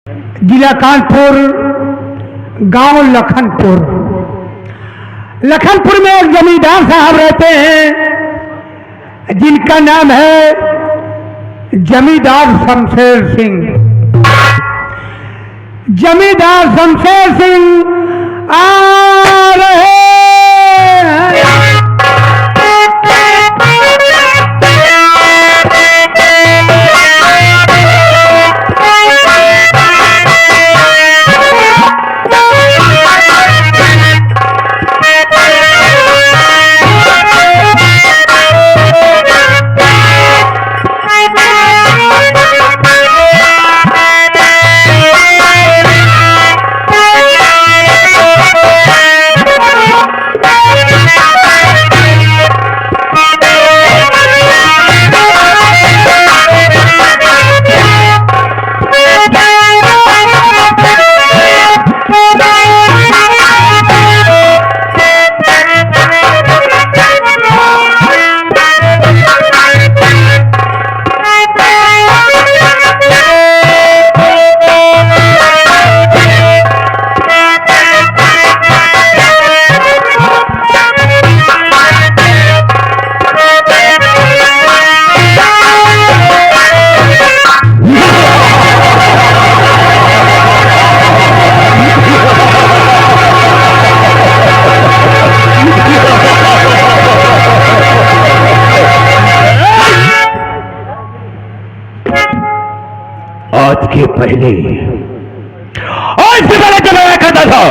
जिला कानपुर, गांव लखनपुर। लखनपुर में एक जमींदार साहब रहते हैं जिनका नाम है जमींदार शमशेर सिंह। जमींदार शमशेर सिंह आ रहे हैं। आज से पहले जब मैं करता था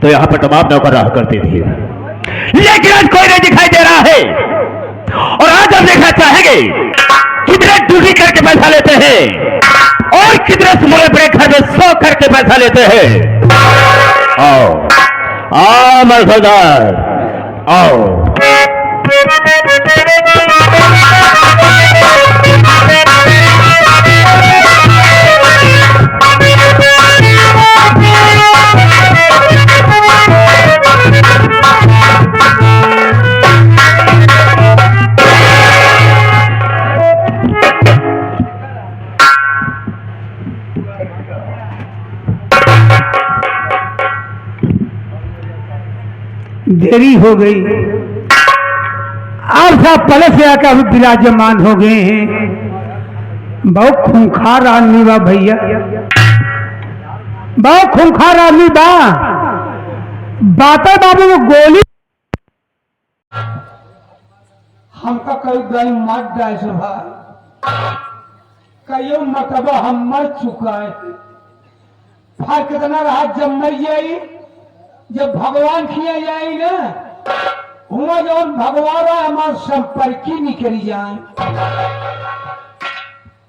तो यहां पर तमाम नौकर रहा करते थे, लेकिन आज कोई नहीं दिखाई दे रहा है। और आज हम देखना चाहेंगे कितने ड्यूटी करके पैसा लेते हैं और कितने सुबह बड़े घर में सो करके पैसा लेते हैं। आओ आओ मजदार आओ। देरी हो गई, आप साहब पहले से आकर अभी विराजमान हो गए हैं। बहुत खूंखार आदमी बा भैया, बहुत खूंखार आदमी बा। बाता बाबू को गोली हमका कई गई मत जाए सभा, कई मतबा हम मर चुका है। भाई कितना रहा जब मर जाई, जब भगवान किया जाए ना हुआ जो भगवान हमारे संपर्क ही निकली जाए।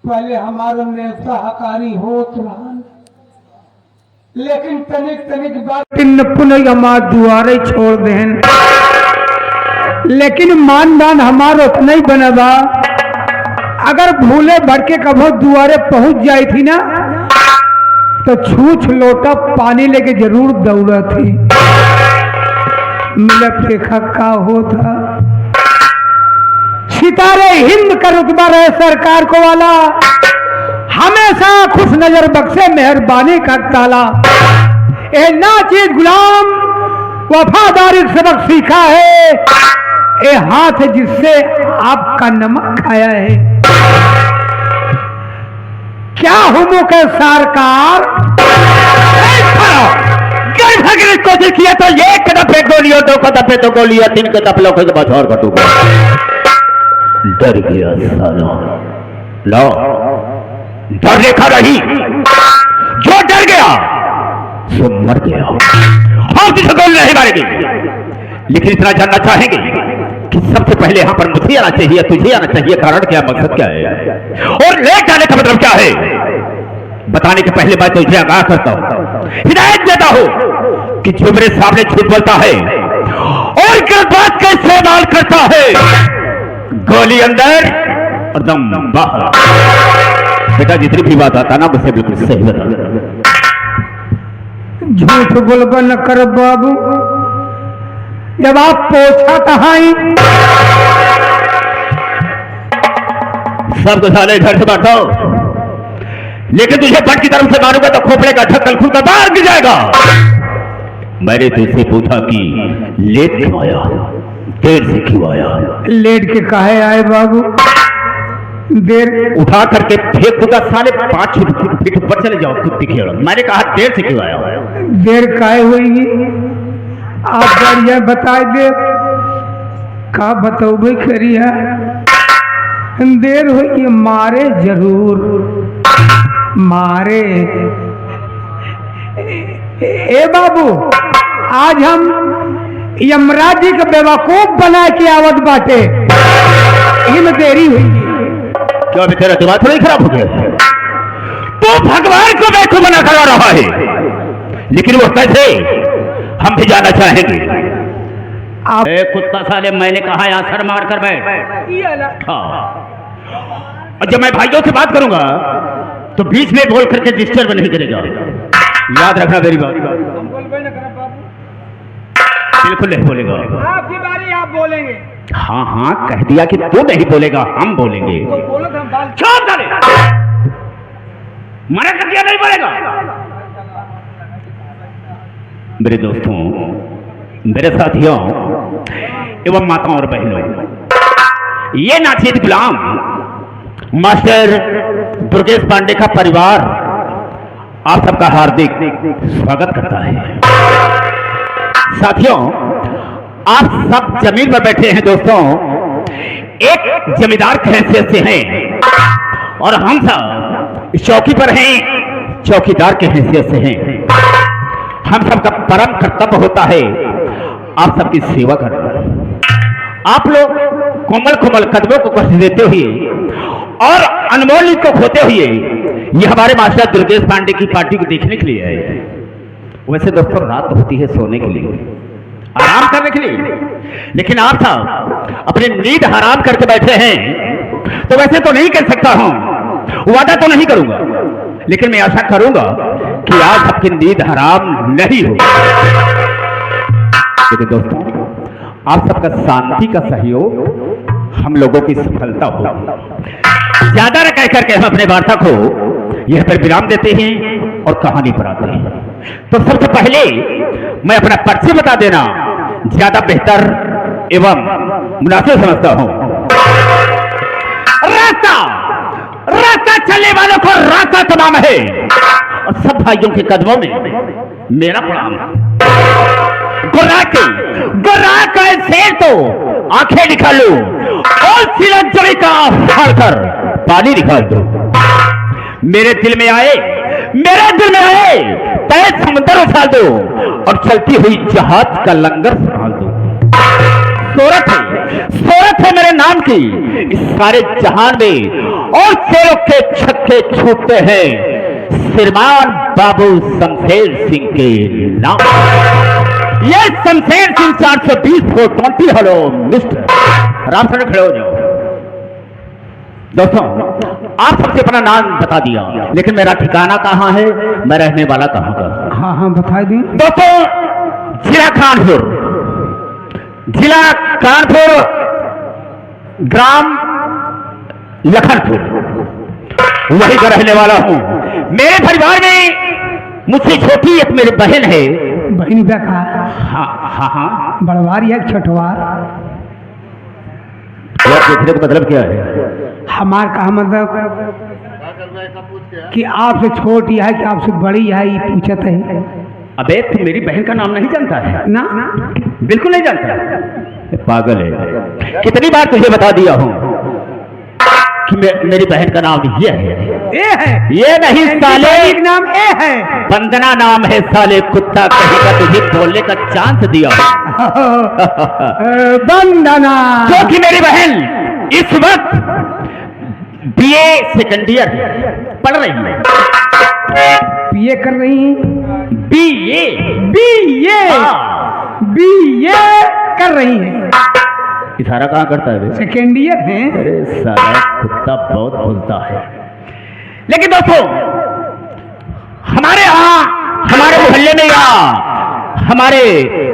पहले हमारा नेता हकारी होत रहा, लेकिन तनिक तनिक बात पुनः हमारे दुआरे छोड़ दें। लेकिन मानदान हमारा उतना ही बनवा, अगर भूले भड़के कभो दुआरे पहुंच जाई थी ना तो छूछ लोटा पानी लेके जरूर दौड़ा थी। मिलत रेखा का होता, सितारे हिंद का रुतबा रहे सरकार को वाला, हमेशा खुश नजर बख्शे मेहरबानी का ताला। ए नाचीज गुलाम वफादारी सबक सीखा है, ए हाथ जिससे आपका नमक खाया है। क्या हुमो के सरकार कोशिश किया तो एक कदम पे गोली और दो कदम पे तो गोली और तीन कदम लोग के बाद और कटूंगा। डर गया साला, लो डर देखा रही, जो डर गया सो मर गया। और किसी गोली नहीं मारेगी, लेकिन इतना जानना चाहेंगे कि सबसे पहले यहां पर मुझे आना चाहिए, तुझे आना चाहिए। कारण क्या, मकसद क्या है और ले जाने का मतलब क्या है, बताने के पहले मैं तुझे आगाह करता हूं, हिदायत देता हूं कि जो मेरे सामने झूठ बोलता है और गलत बात का इस्तेमाल करता है, गोली अंदर और दम बाहर। बेटा जितनी भी बात आता ना मुझसे बिल्कुल सही बता। झूठ बोलबा न कर बाबू, जब आप पोछा कहाई सबको साले घर से बैठो, लेकिन तुझे बट की तरफ से मारूंगा तो खोपड़े का ढक्कन खुलकर बाहर गिर जाएगा। मैंने तुझसे पूछा कि लेट क्यों आया, देर से क्यों आया? लेट के काहे आए बाबू? देर उठा करके फेंक दूंगा साले, 5 फीट ऊपर चले जाओ कुत्ती खेल। मैंने कहा देर से क्यों आया? देर काहे होगी? आप बढ़िया बता दे का बतौबे करिया। देर हुई मारे जरूर मारे। ए बाबू, आज हम यमराज जी का बेवकूफ बना के आवत बाटे, इन देरी हुई। क्यों अभी तेरा दिमाग थोड़ी खराब हो गया? तो भगवान को बेवकूफ बना कर रहा है, लेकिन वो कैसे हम भी जाना चाहेंगे। आप कुत्ता साले, मैंने कहा यहां सर मार कर बैठ। हाँ, और जब मैं भाइयों से बात करूंगा तो बीच में बोल करके डिस्टर्ब नहीं करेगा, याद रखना मेरी बात। बिल्कुल नहीं बोलेगा। आपकी बारी, आप बोलेंगे। हाँ हाँ, कह दिया कि तू नहीं बोलेगा, हम बोलेंगे। छोड़ डाले, मना कर दिया नहीं बोलेगा। मेरे दोस्तों, मेरे साथियों एवं माताओं और बहनों, ये नाचीद गुलाम मास्टर दुर्गेश पांडे का परिवार आप सबका हार्दिक स्वागत करता है। साथियों, आप सब जमीन पर बैठे हैं दोस्तों, एक जमींदार की हैसियत से हैं, और हम सब इस चौकी पर हैं, चौकीदार की हैसियत से हैं। हम सबका परम कर्तव्य होता है आप सबकी सेवा करना। आप लोग कोमल कोमल कदमों को कष्ट देते हुए और अनमोल को खोते हुए ये हमारे मास्टर दुर्गेश पांडे की पार्टी को देखने के लिए आए। वैसे दोस्तों रात होती है सोने के लिए, आराम करने के लिए, लेकिन आप सब अपनी नींद हराम करके बैठे हैं। तो वैसे तो नहीं कर सकता हूं, वादा तो नहीं करूंगा, लेकिन मैं आशा करूंगा कि आज सबकी नींद हराम नहीं हो। लेकिन दोस्तों, आप सबका शांति का सहयोग हम लोगों की सफलता हो। ज्यादा न कह करके हम अपने वार्ता को यह पर विराम देते हैं और कहानी पर आते हैं। तो सबसे पहले मैं अपना परिचय बता देना ज्यादा बेहतर एवं मुनासिब समझता हूं। रास्ता रास्ता चलने वालों को रास्ता तमाम है, और सब भाइयों के कदमों में मेरा प्रणाम। गुर्रा का शेर तो आंखें निकाल लो और सिरंजनी का फाड़ कर पानी निकाल दो। मेरे दिल में आए तय समुद्र उछाल दो और चलती हुई जहाज का लंगर संभाल दो। सोरत है मेरे नाम की इस सारे जहान में, और शेरों के छक्के छूटते हैं श्रीमान बाबू शमशेर सिंह के नाम। ये Shamsher Singh 420 hello mister Ram sir, खड़े हो जाओ। दोस्तों, आप सबसे अपना नाम बता दिया, लेकिन मेरा ठिकाना कहाँ है, मैं रहने वाला कहाँ का? हाँ हाँ बता दी। दोस्तों, जिला कानपुर, ग्राम लखनपुर, वहीं का रहने वाला हूँ। मेरे परिवार में मुझसे छोटी एक मेरी बहन है। बहन क्या कहा? हाँ हाँ हाँ, बड़वार या छठवार? पूछने का मतलब क्या है? हमार कहा मतलब कि आपसे छोटी है कि आपसे बड़ी है, ये पूछत है। अबे तू मेरी बहन का नाम नहीं जानता है ना? बिल्कुल नहीं जानता, पागल है। कितनी बार तुझे बता दिया हूँ कि मेरी बहन का नाम ये है। ये नहीं साले, नाम ए है। वंदना नाम है साले, कुत्ता कहीं का तुझे बोलने का चांस दिया। वंदना, जो कि मेरी बहन इस वक्त बीए सेकंड ईयर पढ़ रही है। बीए कर रही हैं? बीए कर रही हैं। इशारा कहाँ करता है? सेकेंड ईयर है। अरे साला कुत्ता बहुत बोलता है। लेकिन दोस्तों, हमारे यहाँ, हमारे मोहल्ले में या हमारे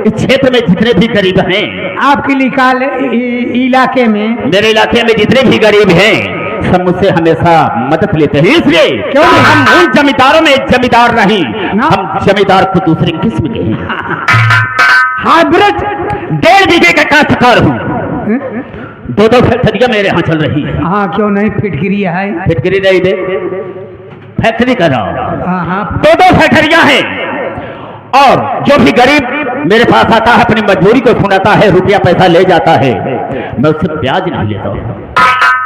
इस क्षेत्र में जितने भी गरीब हैं, आपके इलाके में, मेरे इलाके में जितने भी गरीब हैं, सब मुझसे हमेशा मदद लेते हैं, इसलिए क्यों नहीं? हम उन जमींदारों में जमींदार नहीं, ना? हम जमींदार को दूसरे किस्म के हैं। हाइब्रिड 1.5 बीघे का काश्तकार हूँ, 2-2 फैक्ट्रियां मेरे यहाँ चल रही है। हाँ क्यों नहीं, फिटकिरी है। फिटकरी नहीं दे, फैक्ट्री कर रहा हूँ, हाँ हाँ 2-2 फैक्ट्रियां हैं। और जो भी गरीब मेरे पास आता है, अपनी मजबूरी को सुनाता है, रुपया पैसा ले जाता है, मैं उससे ब्याज नहीं लेता हूँ।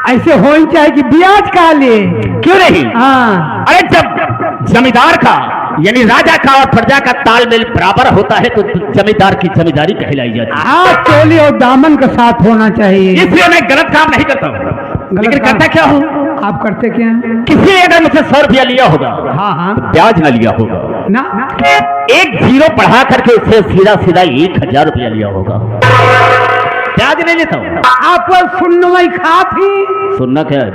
ऐसे हो ही चाहे कि ब्याज का ले। क्यों नहीं? हाँ अरे जब जमींदार का यानी राजा का और प्रजा का तालमेल बराबर होता है तो जमींदार की जमींदारी कहलाई जाती है। हाँ, चोली और दामन का साथ होना चाहिए। इसलिए मैं गलत काम नहीं करता हूँ, लेकिन काम- करता क्या हूँ, आप करते क्या हैं? किसी ने अगर मुझसे 100 रुपया लिया होगा, हाँ हाँ ब्याज ना लिया होगा, ना 1 जीरो बढ़ा करके उससे सीधा सीधा 1000 रुपया लिया होगा, ब्याज नहीं लेता हूँ। आप सुनवाई खात ही सुनना क्या है,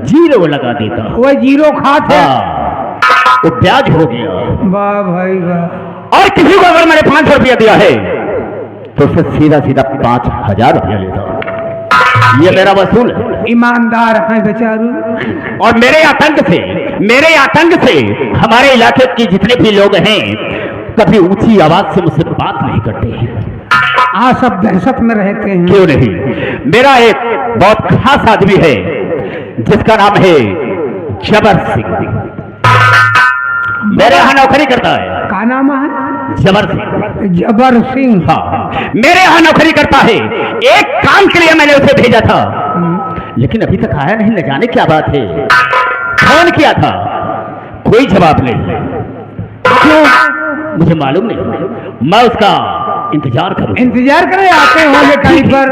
जीरो लगा देता हूँ। वो जीरो खात है। हाँ, वो ब्याज हो गया। वाह भाई वाह। और किसी को अगर मैंने 500 रुपया दिया है तो उससे सीधा सीधा 5000 रुपया लेता हूँ। ये मेरा वसूल है। ईमानदार है बेचारू। और मेरे आतंक से हमारे इलाके के जितने भी लोग हैं कभी ऊंची आवाज से मुझसे बात नहीं करते हैं। हाँ, सब दहशत में रहते हैं। क्यों नहीं? मेरा एक बहुत खास आदमी है जिसका नाम है जबर सिंह, मेरे यहाँ नौकरी करता है। का नाम है? जबर सिंह। जबर सिंह। हाँ, मेरे यहाँ नौकरी करता है। एक काम के लिए मैंने उसे भेजा था, लेकिन अभी तक आया नहीं, न जाने क्या बात है। फोन किया था, कोई जवाब नहीं। क्यों? मुझे मालूम नहीं, मैं उसका इंतजार करूं। इंतजार करें, आते होंगे कहीं पर।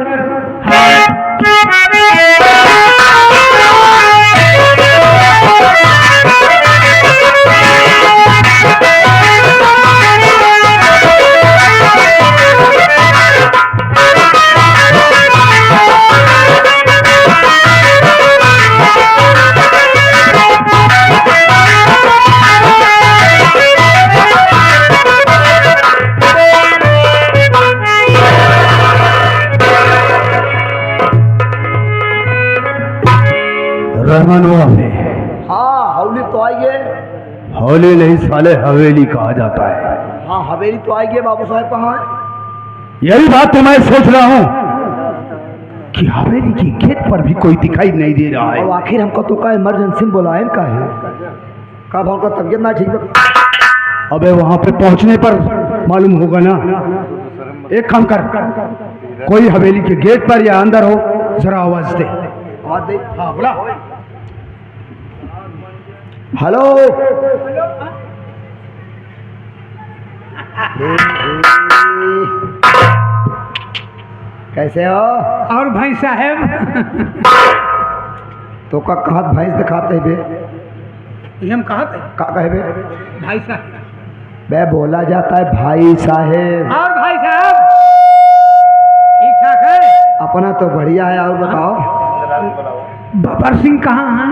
रहमान है। हाँ, हवेली तो आई है। हौले नहीं साले, हवेली कहा जाता है। हाँ, हवेली तो आई है। बाबू साहब कहाँ है? यही बात तो मैं सोच रहा हूँ कि हवेली की गेट पर भी कोई दिखाई नहीं दे रहा और है। आखिर हमको तो का इमरजेंसी में बुलाए का है, का भाव का तबियत ना ठीक है। अबे वहां पे पहुंचने पर मालूम होगा ना। एक काम कर, कोई हवेली के गेट पर या अंदर हो, जरा आवाज दे। आवाज दे। हाँ बोला। हेलो। कैसे हो? और भाई साहब, तो का कहा भैंस दिखाते बे? ये हम कहा थे का कहे बे? भाई साहब। बे बोला जाता है भाई साहेब। और भाई साहब ठीक ठाक है? अपना तो बढ़िया है। और बताओ। बबर सिंह कहाँ हैं?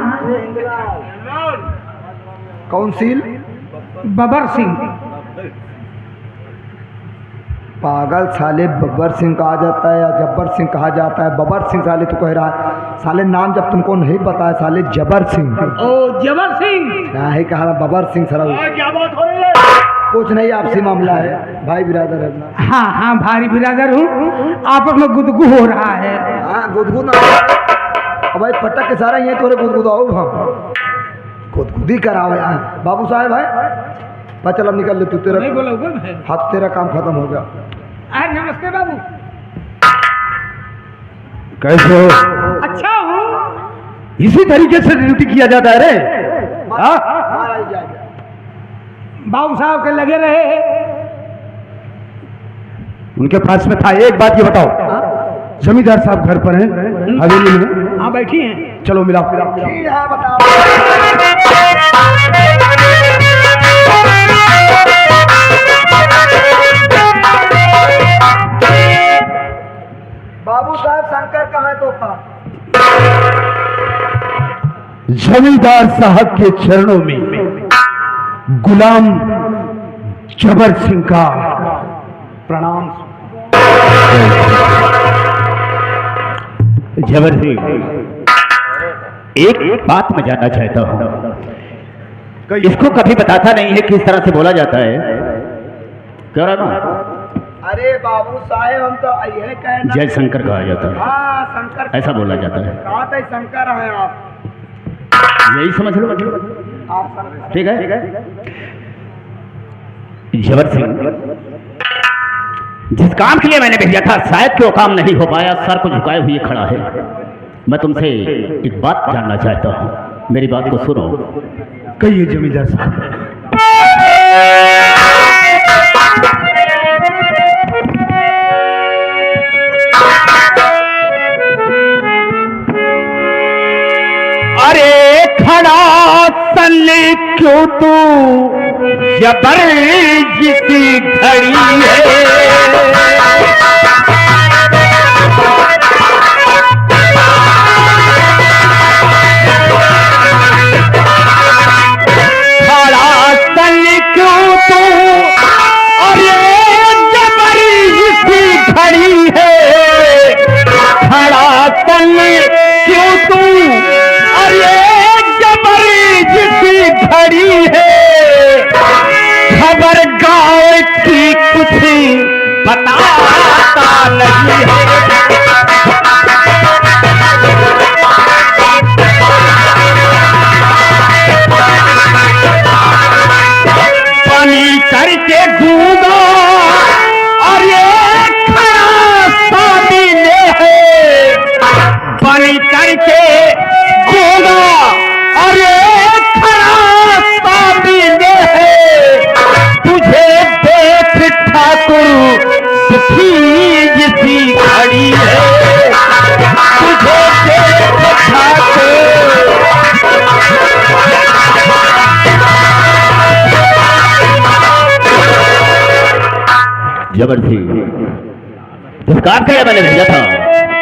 कौन सील? बबर सिंह। पागल साले, बब्बर सिंह कहा जाता है या जब्बर सिंह कहा जाता है? बबर सिंह साले तो कह रहा है। साले नाम जब तुमको नहीं पता है साले, जबर सिंह। ओ जबर सिंह। नहीं कहा बबर सिंह सर। क्या बात हो रही है? कुछ नहीं, आपसी मामला है। भाई बिरादर है अपना। हाँ हाँ, भारी बिरादर हूँ। आपस में गुदगु हो रहा है। हाँ, गुदगुद ना। अब भाई पटक के सारा ये तोरे गुदगुदाओ हम गुदगुदी करावे। बाबू साहब है बा, चल अब निकल ले तू। तेरा नहीं बोला हुआ मैं। हाथ, तेरा काम खत्म हो गया। नमस्ते बाबू। कैसे हो? अच्छा हूँ। इसी तरीके से ड्यूटी किया जाता है रे। हाँ? महाराज जी आ गया। बाबू साहब के लगे रहे। उनके पास में था। एक बात ये बताओ, जमींदार साहब घर पर हैं हवेली में? हाँ बैठी हैं। चलो मिला। ठीक है, बताओ। बाबू साहब शंकर कहाँ है? तो का जमींदार साहब के चरणों में गुलाम जबर सिंह का प्रणाम। जबर सिंह, एक बात मैं जानना चाहता हूँ, इसको कभी बताता नहीं है किस तरह से बोला जाता है। क्या रहा ना? अरे बाबू साहेब हम तो ये कहना। जय शंकर कहा जाता है। हाँ शंकर ऐसा बोला जाता है। कहा था शंकर हैं आप, यही समझ लो। आप शंकर। ठीक है। जबर सिंह, जिस काम के लिए मैंने भेजा था शायद कि वो काम नहीं हो पाया, सर को झुकाए हुए खड़ा है। मैं तुमसे एक बात जानना चाहता हूँ, मेरी बात को सुनो। कहिए जमींदार साहब। अरे खड़ा सन क्यों तू जबर जिसी घड़ी है, खड़ा सन क्यों तू अरे जबर जिसी घड़ी है, खड़ा सन क्यों तू अरे जबर जिसी घड़ी है, खबर गाँव की कुछ बताता नहीं है। पानी करके गूंगा और ये खड़ा सामने है, पानी करके गूंगा और ये खड़ा सामने है, तुझे देख ठाकुर दुखी जिसी घड़ी है, तुझे देख ठाकुर। जबर सिंह, जिस काम के लिए मैंने भेजा था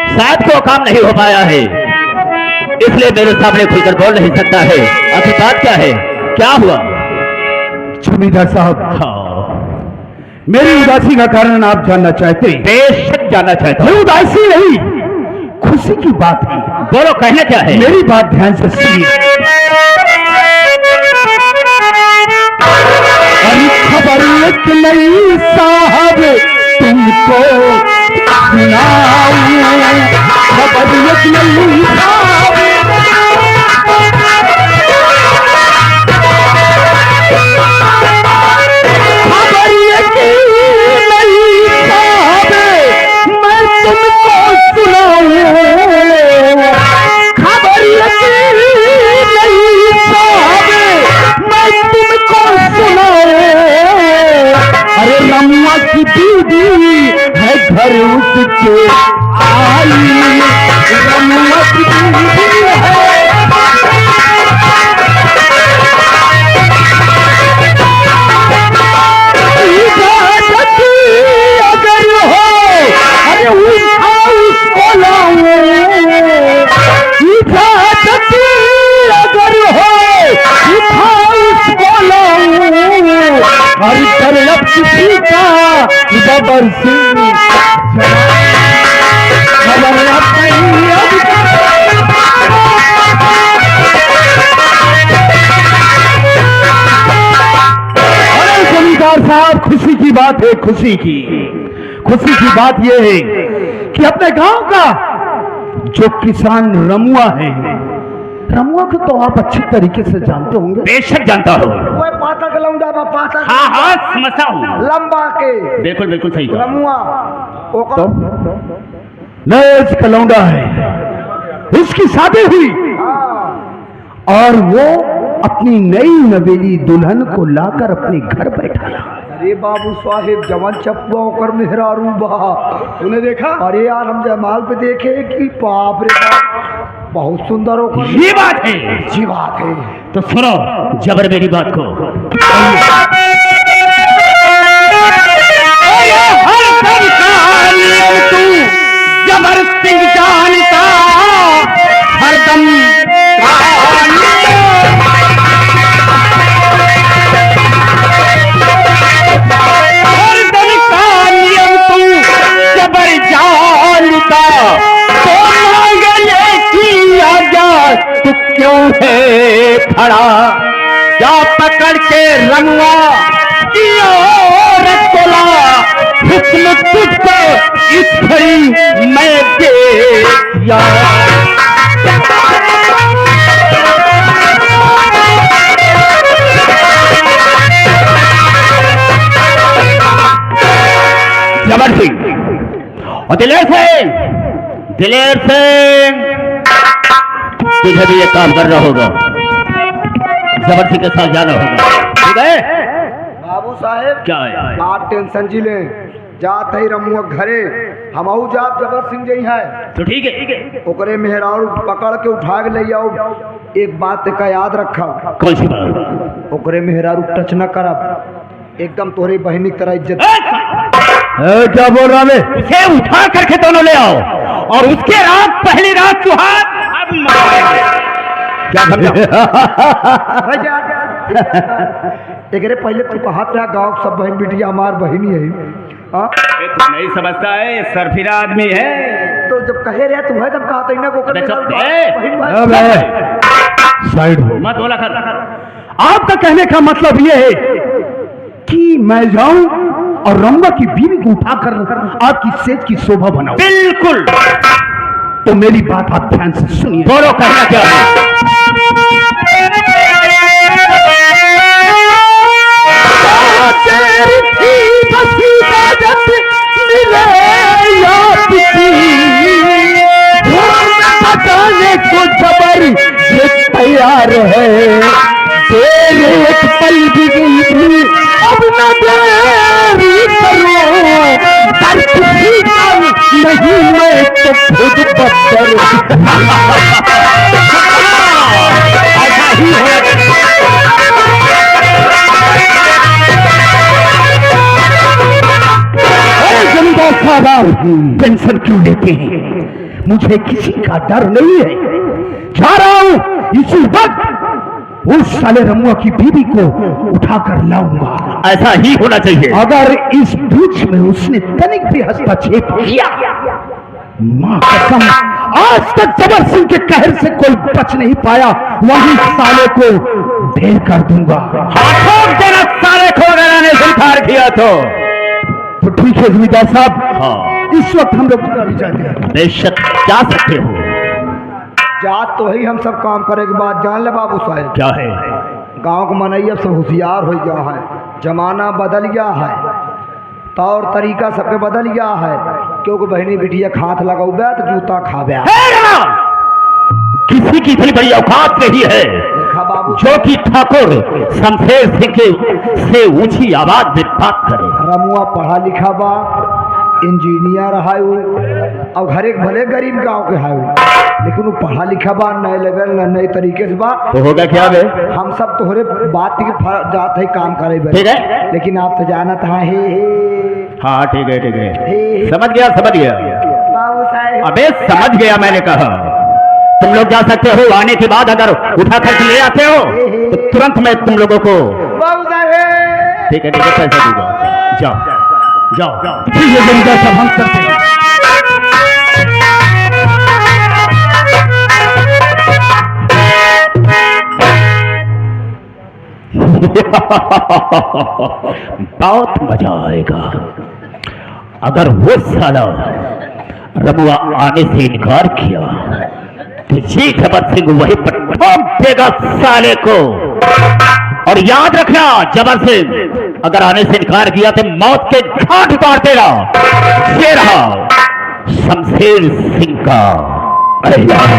शायद को काम नहीं हो पाया है, इसलिए मेरे सामने खुलकर बोल नहीं सकता है। आखिर बात क्या है, क्या हुआ? जमींदार साहब, हाँ, मेरी उदासी का कारण आप जानना चाहते हैं? बेशक जानना चाहता हूँ। ये उदासी नहीं, खुशी की बात है। बोलो, कहना क्या है? मेरी बात ध्यान से सुनिए। अरे खबर एक नई साहब तुमको सुनाऊं, खबर एक नई साहब, खबर एक नई साहब मैं तुमको सुनाऊं, खबर एक नई साहब मैं तुमको सुनाऊं। अरे रमुआ की दीदी है घर उसके आई, रमुआ की दीदी है। इजाजत अगर हो अरे उठा उसको लाऊं, इजाजत अगर हो उठा उसको लाऊं, हर तरफ किसी का जबर सिंह खबर नहीं अब जमींदार साहब, खुशी की बात है, खुशी की बात यह है कि अपने गांव का जो किसान रमुआ है, रमुआ को तो आप अच्छी तरीके से जानते होंगे। बेशक जानता हूँ। वो पाता का लौंडा बा, पाता का हाँ हाँ, समझता हूँ। लंबा के बिल्कुल बिल्कुल सही कहा। रमुआ तो नए कलौंडा है, उसकी शादी हुई और वो अपनी नई नवेली दुल्हन को लाकर अपने घर बैठाया। अरे बाबू साहेब, जवान चप्पा होकर मेहरारू बा, तूने देखा? अरे यार हम जयमाल पे देखे कि बाप रे बाप, बहुत सुंदर हो। ये बात है, अच्छी बात है। तो सुनो जबर मेरी बात को। तू जबर सिंह जानता हरदम जबर जानता तो मांगले की आजा तू करके रमुआ की ओर तोला, हुक्म तुझको इस घड़ी मैं दे दिया। जबर सिंह और दिलेर सिंह तुझे भी एक काम करना होगा, जबर सिंह के साथ जाना होगा, ठीक है? बाबू साहेब क्या है? आप टेंशन जी ले, जात है रमुआ घरे, हमहू जाप जबर सिंह जी है तो ठीक है। ओकरे मेहरारू पकड़ के उठा के ले आओ। एक बात का याद रखा, कौन सी बात? ओकरे मेहरारू टच न करब, एकदम तोहरी बहनी की तरह इज्जत। क्या बोल रहा है? उसे उठा करके दोनों ले आओ और उसके रात पहली रात सुहाग अब मारेंगे। क्या समझा? एकरे पहले तू कहत रहा गाँव सब बहन बेटिया हमार बहनी है, हाँ? तू नहीं समझता है, सरफिरा आदमी है। तो जब कहे रहे तू है तब कहते ही ना को अबे चुप बे। बहन साइड हो। मत बोला कर। आपका कहने का मतलब यह है कि मैं जाऊं और रमुआ की बीवी को उठाकर आपकी सेज की शोभा बनाऊं? बिल्कुल। तो मेरी बात आप ध्यान से सुनिए। बोलो कहना क्या है? को जबर ये तैयार है, देर एक पल भी गई थी, अब न देरी करो, दर किसी का नहीं मैं तो खुद बदर। ऐसा ही जमींदार साहब टेंशन क्यों लेते हैं? मुझे किसी का डर नहीं है, जा रहा हूं इसी वक्त उस साले रमुआ की बीवी को उठाकर लाऊंगा। ऐसा ही होना चाहिए। अगर इस बीच में उसने तनिक भी हस्तक्षेप किया, मां कसम आज तक जबर सिंह के कहर से कोई बच नहीं पाया, वही साले को ढेर कर दूंगा। हाथों जरा साले को अगर आने से इनकार किया तो ठीक है जमींदार साहब। हाँ। इस वक्त हम लोग भी जाते हैं। बेशक जा सकते हो। जात तो ही हम सब काम करे के बाद जान ले बाबू साहेब, क्या है? गांव के मनैया सब होशियार हो गया है, जमाना बदल गया है, तौर तरीका सबके बदल गया है, क्योंकि बहनी बिटिया हाथ लगाओ तो जूता खावे। किसी की इतनी बड़ी औकात नहीं है देखा बाबू जो कि ठाकुर शमशेर सिंह के से ऊंची आवाज में बात करे। रमुआ पढ़ा लिखा बा, इंजीनियर है वो, और घर एक भले गरीब गांव के है वो, लेकिन वो पढ़ा लिखा बा, नए लेवल नए तरीके से बा। तो होगा क्या बे? हम सब तोहरे बात के जात है काम करे बे, ठीक है। लेकिन आप तो जानत है हाँ ठीक है ठीक है, हे। समझ गया बाबू साहेब। अबे समझ गया, मैंने कहा तुम लोग जा सकते हो। आने के बाद अगर उठा कर ले आते हो तो तुरंत मैं तुम लोगों को बाबू साहेब ठीक है पैसा दूंगा। जाओ जाओ जाओ। ठीक है जमींदार साहब, हम करते हैं। बहुत मजा आएगा। अगर वो साला रमुआ आने से इनकार किया तो जी जबर सिंह वहीं पर ठोक देगा साले को। और याद रखना जबर सिंह अगर आने से इनकार किया तो मौत के घाट उतार देगा। ये रहा शमशेर सिंह का ऐलान।